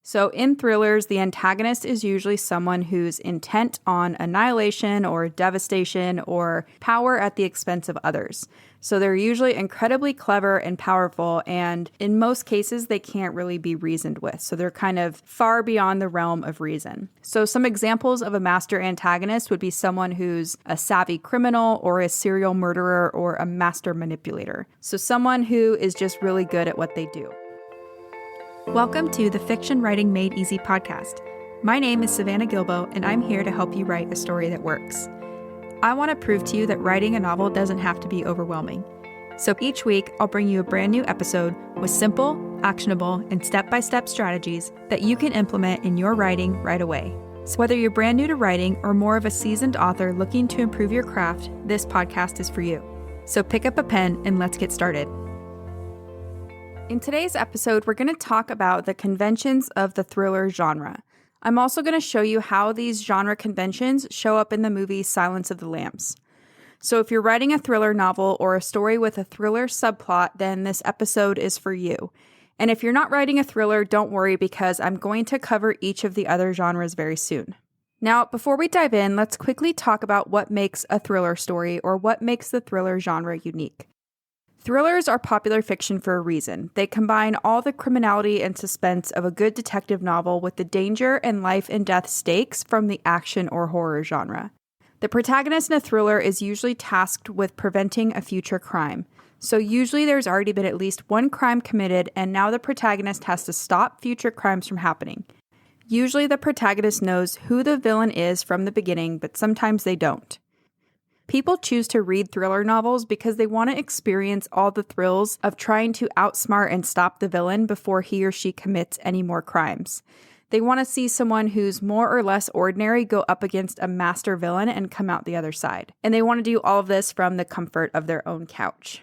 So in thrillers, the antagonist is usually someone who's intent on annihilation or devastation or power at the expense of others. So they're usually incredibly clever and powerful, and in most cases, they can't really be reasoned with. So they're kind of far beyond the realm of reason. So some examples of a master antagonist would be someone who's a savvy criminal or a serial murderer or a master manipulator. So someone who is just really good at what they do. Welcome to the Fiction Writing Made Easy podcast. My name is Savannah Gilbo, and I'm here to help you write a story that works. I want to prove to you that writing a novel doesn't have to be overwhelming. So each week, I'll bring you a brand new episode with simple, actionable, and step-by-step strategies that you can implement in your writing right away. So whether you're brand new to writing or more of a seasoned author looking to improve your craft, this podcast is for you. So pick up a pen and let's get started. In today's episode, we're going to talk about the conventions of the thriller genre. I'm also going to show you how these genre conventions show up in the movie Silence of the Lambs. So if you're writing a thriller novel or a story with a thriller subplot, then this episode is for you. And if you're not writing a thriller, don't worry because I'm going to cover each of the other genres very soon. Now, before we dive in, let's quickly talk about what makes a thriller story or what makes the thriller genre unique. Thrillers are popular fiction for a reason. They combine all the criminality and suspense of a good detective novel with the danger and life and death stakes from the action or horror genre. The protagonist in a thriller is usually tasked with preventing a future crime. So usually there's already been at least one crime committed, and now the protagonist has to stop future crimes from happening. Usually the protagonist knows who the villain is from the beginning, but sometimes they don't. People choose to read thriller novels because they want to experience all the thrills of trying to outsmart and stop the villain before he or she commits any more crimes. They want to see someone who's more or less ordinary go up against a master villain and come out the other side. And they want to do all of this from the comfort of their own couch.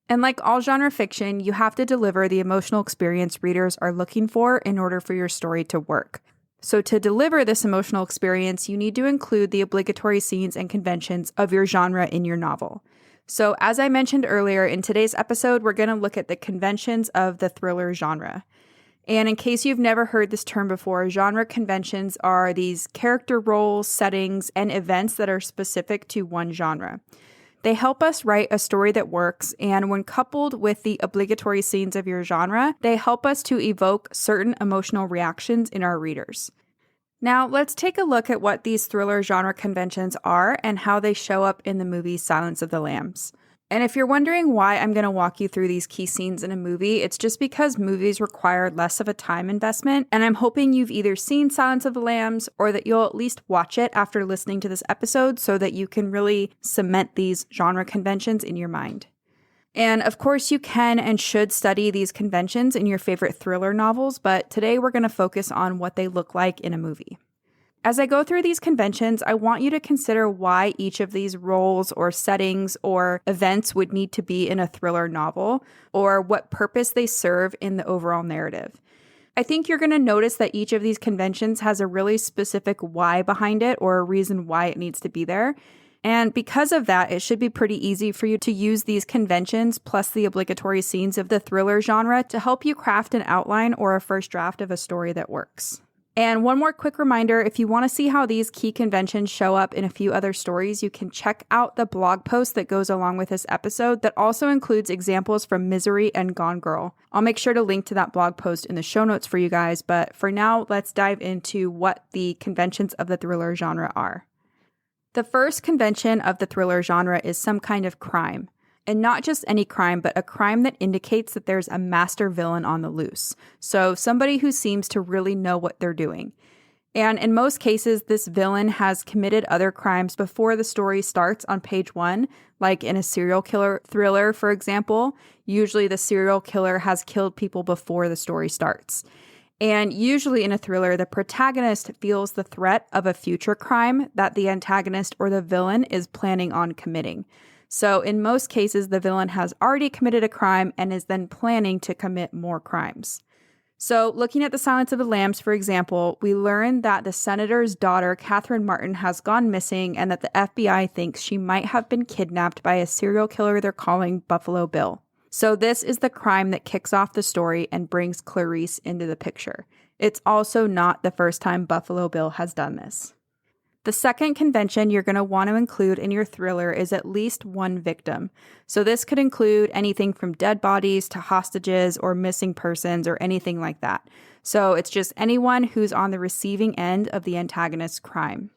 And like all genre fiction, you have to deliver the emotional experience readers are looking for in order for your story to work. So to deliver this emotional experience, you need to include the obligatory scenes and conventions of your genre in your novel. So as I mentioned earlier, in today's episode, we're going to look at the conventions of the thriller genre. And in case you've never heard this term before, genre conventions are these character roles, settings, and events that are specific to one genre. They help us write a story that works, and when coupled with the obligatory scenes of your genre, they help us to evoke certain emotional reactions in our readers. Now, let's take a look at what these thriller genre conventions are and how they show up in the movie Silence of the Lambs. And if you're wondering why I'm going to walk you through these key scenes in a movie, it's just because movies require less of a time investment, and I'm hoping you've either seen Silence of the Lambs or that you'll at least watch it after listening to this episode so that you can really cement these genre conventions in your mind. And of course, you can and should study these conventions in your favorite thriller novels, but today we're going to focus on what they look like in a movie. As I go through these conventions, I want you to consider why each of these roles or settings or events would need to be in a thriller novel, or what purpose they serve in the overall narrative. I think you're going to notice that each of these conventions has a really specific why behind it or a reason why it needs to be there. And because of that, it should be pretty easy for you to use these conventions plus the obligatory scenes of the thriller genre to help you craft an outline or a first draft of a story that works. And one more quick reminder, if you want to see how these key conventions show up in a few other stories, you can check out the blog post that goes along with this episode that also includes examples from Misery and Gone Girl. I'll make sure to link to that blog post in the show notes for you guys, but for now, let's dive into what the conventions of the thriller genre are. The first convention of the thriller genre is some kind of crime. And not just any crime, but a crime that indicates that there's a master villain on the loose. So somebody who seems to really know what they're doing. And in most cases, this villain has committed other crimes before the story starts on page 1, like in a serial killer thriller, for example. Usually the serial killer has killed people before the story starts. And usually in a thriller, the protagonist feels the threat of a future crime that the antagonist or the villain is planning on committing. So in most cases, the villain has already committed a crime and is then planning to commit more crimes. So looking at the Silence of the Lambs, for example, we learn that the senator's daughter, Catherine Martin, has gone missing and that the FBI thinks she might have been kidnapped by a serial killer they're calling Buffalo Bill. So this is the crime that kicks off the story and brings Clarice into the picture. It's also not the first time Buffalo Bill has done this. The second convention you're going to want to include in your thriller is at least one victim. So this could include anything from dead bodies to hostages or missing persons or anything like that. So it's just anyone who's on the receiving end of the antagonist's crime.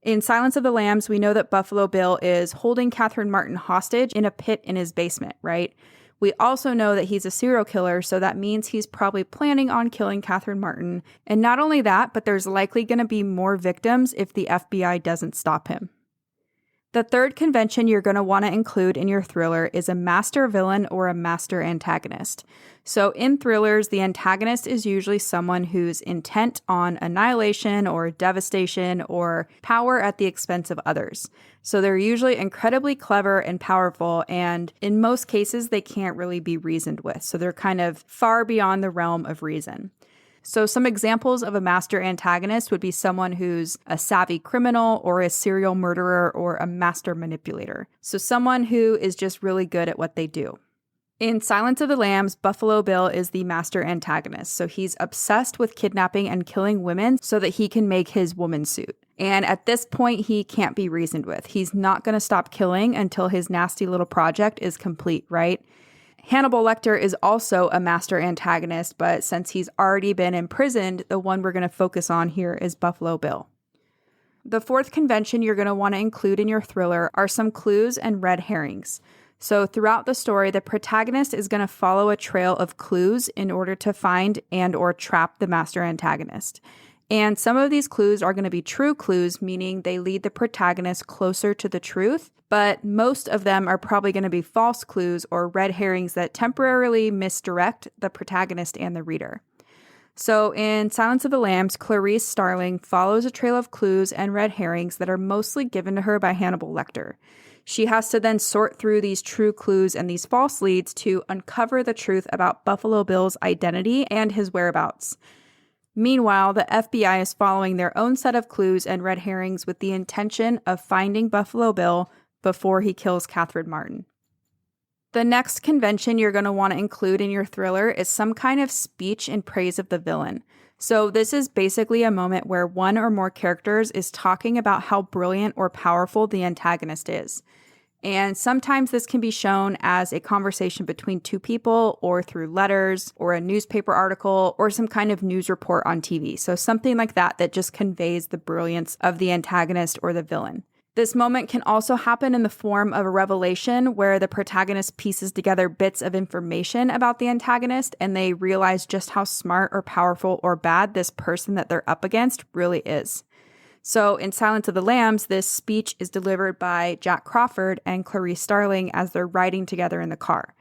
In Silence of the Lambs, we know that Buffalo Bill is holding Catherine Martin hostage in a pit in his basement, right? We also know that he's a serial killer, so that means he's probably planning on killing Catherine Martin. And not only that, but there's likely going to be more victims if the FBI doesn't stop him. The third convention you're going to want to include in your thriller is a master villain or a master antagonist. So in thrillers, the antagonist is usually someone who's intent on annihilation or devastation or power at the expense of others. So they're usually incredibly clever and powerful, and in most cases, they can't really be reasoned with. So they're kind of far beyond the realm of reason. So some examples of a master antagonist would be someone who's a savvy criminal or a serial murderer or a master manipulator. So someone who is just really good at what they do. In Silence of the Lambs, Buffalo Bill is the master antagonist. So he's obsessed with kidnapping and killing women so that he can make his woman suit. And at this point, he can't be reasoned with. He's not going to stop killing until his nasty little project is complete, right? Hannibal Lecter is also a master antagonist, but since he's already been imprisoned, the one we're going to focus on here is Buffalo Bill. The fourth convention you're going to want to include in your thriller are some clues and red herrings. So throughout the story, the protagonist is going to follow a trail of clues in order to find and or trap the master antagonist. And some of these clues are going to be true clues, meaning they lead the protagonist closer to the truth, but most of them are probably going to be false clues or red herrings that temporarily misdirect the protagonist and the reader. So in Silence of the Lambs, Clarice Starling follows a trail of clues and red herrings that are mostly given to her by Hannibal Lecter. She has to then sort through these true clues and these false leads to uncover the truth about Buffalo Bill's identity and his whereabouts. Meanwhile, the FBI is following their own set of clues and red herrings with the intention of finding Buffalo Bill before he kills Catherine Martin. The next convention you're going to want to include in your thriller is some kind of speech in praise of the villain. So this is basically a moment where one or more characters is talking about how brilliant or powerful the antagonist is. And sometimes this can be shown as a conversation between two people or through letters or a newspaper article or some kind of news report on TV. So something like that just conveys the brilliance of the antagonist or the villain. This moment can also happen in the form of a revelation where the protagonist pieces together bits of information about the antagonist and they realize just how smart or powerful or bad this person that they're up against really is. So in Silence of the Lambs, this speech is delivered by Jack Crawford and Clarice Starling as they're riding together in the car.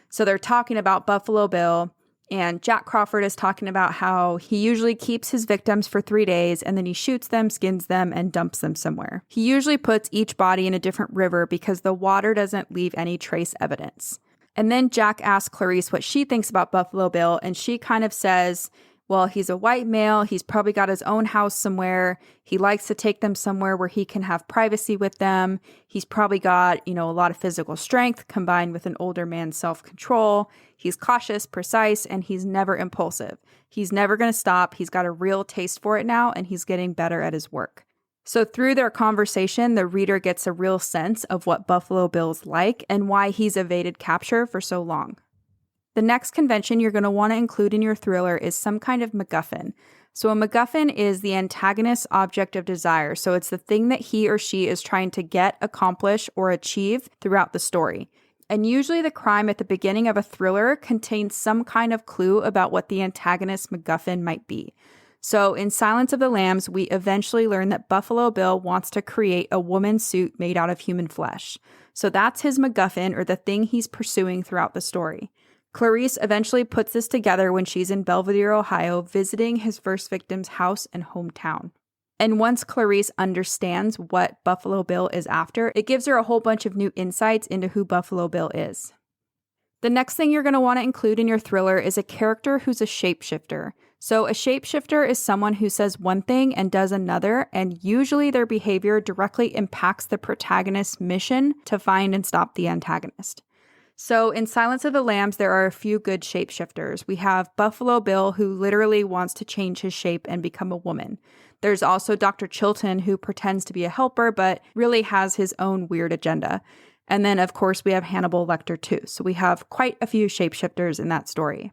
So they're talking about Buffalo Bill, and Jack Crawford is talking about how he usually keeps his victims for 3 days and then he shoots them, skins them, and dumps them somewhere. He usually puts each body in a different river because the water doesn't leave any trace evidence. And then Jack asks Clarice what she thinks about Buffalo Bill, and she kind of says, well, he's a white male, he's probably got his own house somewhere, he likes to take them somewhere where he can have privacy with them, he's probably got, a lot of physical strength combined with an older man's self-control, he's cautious, precise, and he's never impulsive. He's never going to stop, he's got a real taste for it now, and he's getting better at his work. So through their conversation, the reader gets a real sense of what Buffalo Bill's like and why he's evaded capture for so long. The next convention you're going to want to include in your thriller is some kind of MacGuffin. So a MacGuffin is the antagonist's object of desire. So it's the thing that he or she is trying to get, accomplish, or achieve throughout the story. And usually the crime at the beginning of a thriller contains some kind of clue about what the antagonist's MacGuffin might be. So in Silence of the Lambs, we eventually learn that Buffalo Bill wants to create a woman's suit made out of human flesh. So that's his MacGuffin, or the thing he's pursuing throughout the story. Clarice eventually puts this together when she's in Belvedere, Ohio, visiting his first victim's house and hometown. And once Clarice understands what Buffalo Bill is after, it gives her a whole bunch of new insights into who Buffalo Bill is. The next thing you're going to want to include in your thriller is a character who's a shapeshifter. So a shapeshifter is someone who says one thing and does another, and usually their behavior directly impacts the protagonist's mission to find and stop the antagonist. So in Silence of the Lambs, there are a few good shapeshifters. We have Buffalo Bill, who literally wants to change his shape and become a woman. There's also Dr. Chilton, who pretends to be a helper, but really has his own weird agenda. And then, of course, we have Hannibal Lecter, too. So we have quite a few shapeshifters in that story.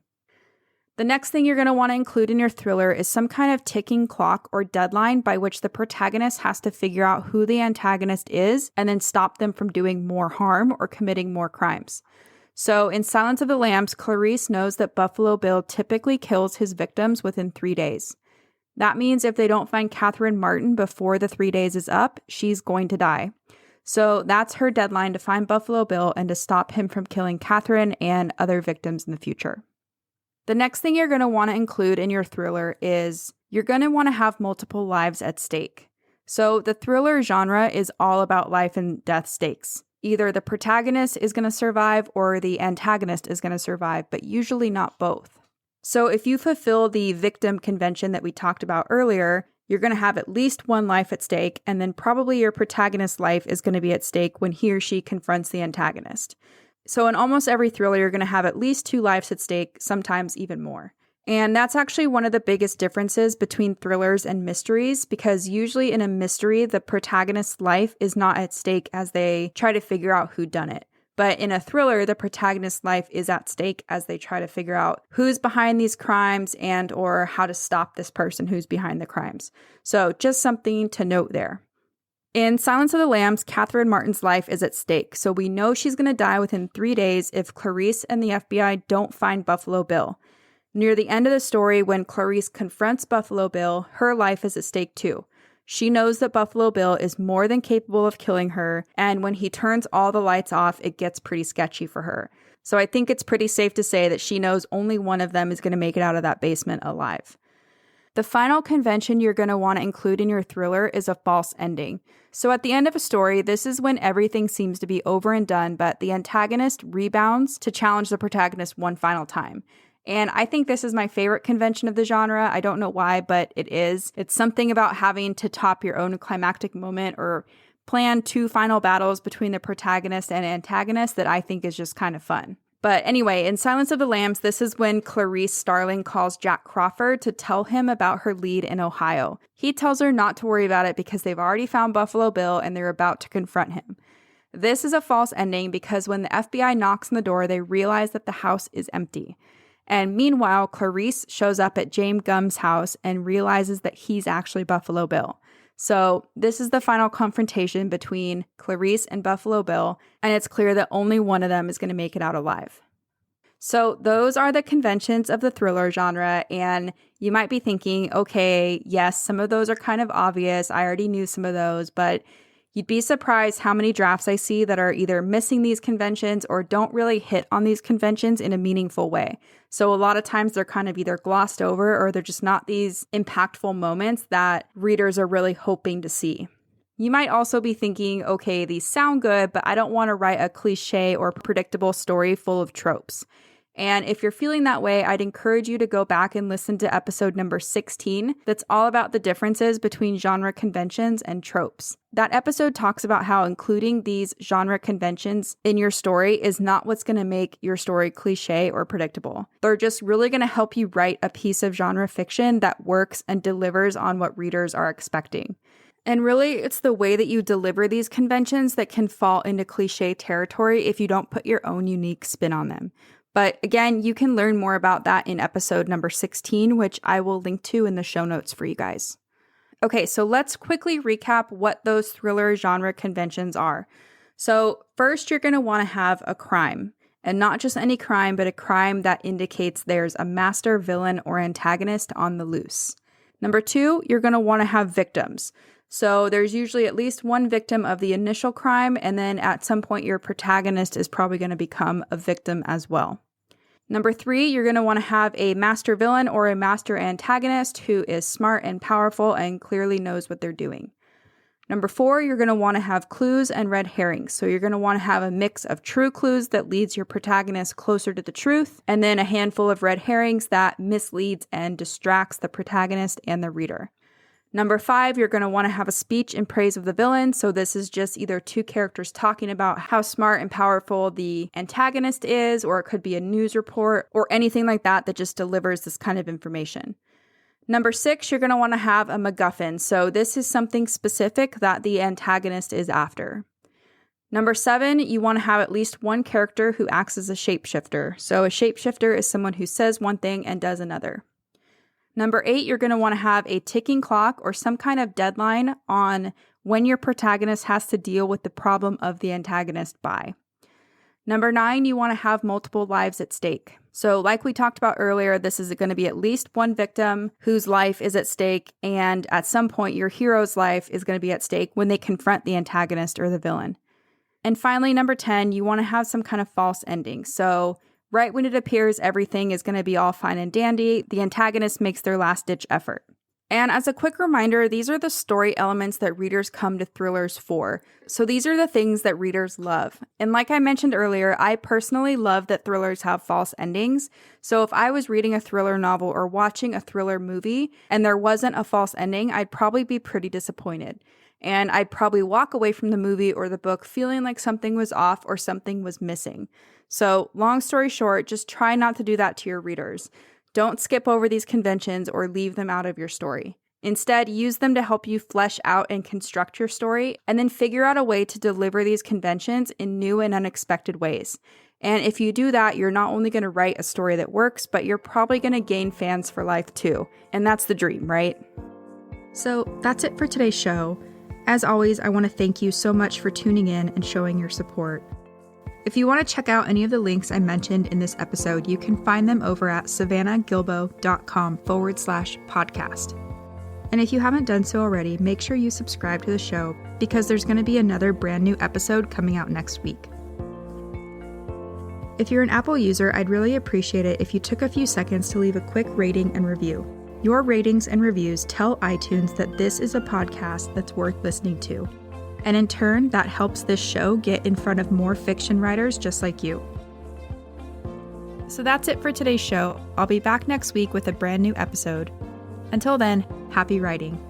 The next thing you're going to want to include in your thriller is some kind of ticking clock or deadline by which the protagonist has to figure out who the antagonist is and then stop them from doing more harm or committing more crimes. So in Silence of the Lambs, Clarice knows that Buffalo Bill typically kills his victims within 3 days. That means if they don't find Catherine Martin before the 3 days is up, she's going to die. So that's her deadline to find Buffalo Bill and to stop him from killing Catherine and other victims in the future. The next thing you're going to want to include in your thriller is you're going to want to have multiple lives at stake. So the thriller genre is all about life and death stakes. Either the protagonist is going to survive or the antagonist is going to survive, but usually not both. So if you fulfill the victim convention that we talked about earlier, you're going to have at least one life at stake, and then probably your protagonist's life is going to be at stake when he or she confronts the antagonist. So in almost every thriller, you're going to have at least 2 lives at stake, sometimes even more. And that's actually one of the biggest differences between thrillers and mysteries, because usually in a mystery, the protagonist's life is not at stake as they try to figure out who done it. But in a thriller, the protagonist's life is at stake as they try to figure out who's behind these crimes and or how to stop this person who's behind the crimes. So just something to note there. In Silence of the Lambs, Catherine Martin's life is at stake, so we know she's going to die within 3 days if Clarice and the FBI don't find Buffalo Bill. Near the end of the story, when Clarice confronts Buffalo Bill, her life is at stake too. She knows that Buffalo Bill is more than capable of killing her, and when he turns all the lights off, it gets pretty sketchy for her. So I think it's pretty safe to say that she knows only one of them is going to make it out of that basement alive. The final convention you're going to want to include in your thriller is a false ending. So at the end of a story, this is when everything seems to be over and done, but the antagonist rebounds to challenge the protagonist one final time. And I think this is my favorite convention of the genre. I don't know why, but it is. It's something about having to top your own climactic moment or plan 2 final battles between the protagonist and antagonist that I think is just kind of fun. But anyway, in Silence of the Lambs, this is when Clarice Starling calls Jack Crawford to tell him about her lead in Ohio. He tells her not to worry about it because they've already found Buffalo Bill and they're about to confront him. This is a false ending because when the FBI knocks on the door, they realize that the house is empty. And meanwhile, Clarice shows up at James Gumb's house and realizes that he's actually Buffalo Bill. So this is the final confrontation between Clarice and Buffalo Bill, and it's clear that only one of them is going to make it out alive. So those are the conventions of the thriller genre, and you might be thinking, okay, yes, some of those are kind of obvious. I already knew some of those, but you'd be surprised how many drafts I see that are either missing these conventions or don't really hit on these conventions in a meaningful way. So a lot of times they're kind of either glossed over or they're just not these impactful moments that readers are really hoping to see. You might also be thinking, okay, these sound good, but I don't want to write a cliche or predictable story full of tropes. And if you're feeling that way, I'd encourage you to go back and listen to episode number 16. That's all about the differences between genre conventions and tropes. That episode talks about how including these genre conventions in your story is not what's going to make your story cliche or predictable. They're just really going to help you write a piece of genre fiction that works and delivers on what readers are expecting. And really, it's the way that you deliver these conventions that can fall into cliche territory if you don't put your own unique spin on them. But again, you can learn more about that in episode number 16, which I will link to in the show notes for you guys. Okay, so let's quickly recap what those thriller genre conventions are. So first, you're going to want to have a crime, and not just any crime, but a crime that indicates there's a master villain or antagonist on the loose. Number 2, you're going to want to have victims. So there's usually at least one victim of the initial crime, and then at some point your protagonist is probably going to become a victim as well. Number 3, you're going to want to have a master villain or a master antagonist who is smart and powerful and clearly knows what they're doing. Number 4, you're going to want to have clues and red herrings. So you're going to want to have a mix of true clues that leads your protagonist closer to the truth, and then a handful of red herrings that misleads and distracts the protagonist and the reader. Number 5, you're going to want to have a speech in praise of the villain. So this is just either two characters talking about how smart and powerful the antagonist is, or it could be a news report or anything like that that just delivers this kind of information. Number 6, you're going to want to have a MacGuffin. So this is something specific that the antagonist is after. Number 7, you want to have at least one character who acts as a shapeshifter. So a shapeshifter is someone who says one thing and does another. Number 8, you're going to want to have a ticking clock or some kind of deadline on when your protagonist has to deal with the problem of the antagonist by. Number 9, you want to have multiple lives at stake. So like we talked about earlier, this is going to be at least one victim whose life is at stake, and at some point your hero's life is going to be at stake when they confront the antagonist or the villain. And finally, number 10, you want to have some kind of false ending. So right when it appears everything is going to be all fine and dandy, the antagonist makes their last-ditch effort. And as a quick reminder, these are the story elements that readers come to thrillers for. So these are the things that readers love. And like I mentioned earlier, I personally love that thrillers have false endings. So if I was reading a thriller novel or watching a thriller movie and there wasn't a false ending, I'd probably be pretty disappointed. And I'd probably walk away from the movie or the book feeling like something was off or something was missing. So long story short, just try not to do that to your readers. Don't skip over these conventions or leave them out of your story. Instead, use them to help you flesh out and construct your story, and then figure out a way to deliver these conventions in new and unexpected ways. And if you do that, you're not only going to write a story that works, but you're probably going to gain fans for life too. And that's the dream, right? So that's it for today's show. As always, I want to thank you so much for tuning in and showing your support. If you want to check out any of the links I mentioned in this episode, you can find them over at savannahgilbo.com/podcast. And if you haven't done so already, make sure you subscribe to the show because there's going to be another brand new episode coming out next week. If you're an Apple user, I'd really appreciate it if you took a few seconds to leave a quick rating and review. Your ratings and reviews tell iTunes that this is a podcast that's worth listening to. And in turn, that helps this show get in front of more fiction writers just like you. So that's it for today's show. I'll be back next week with a brand new episode. Until then, happy writing.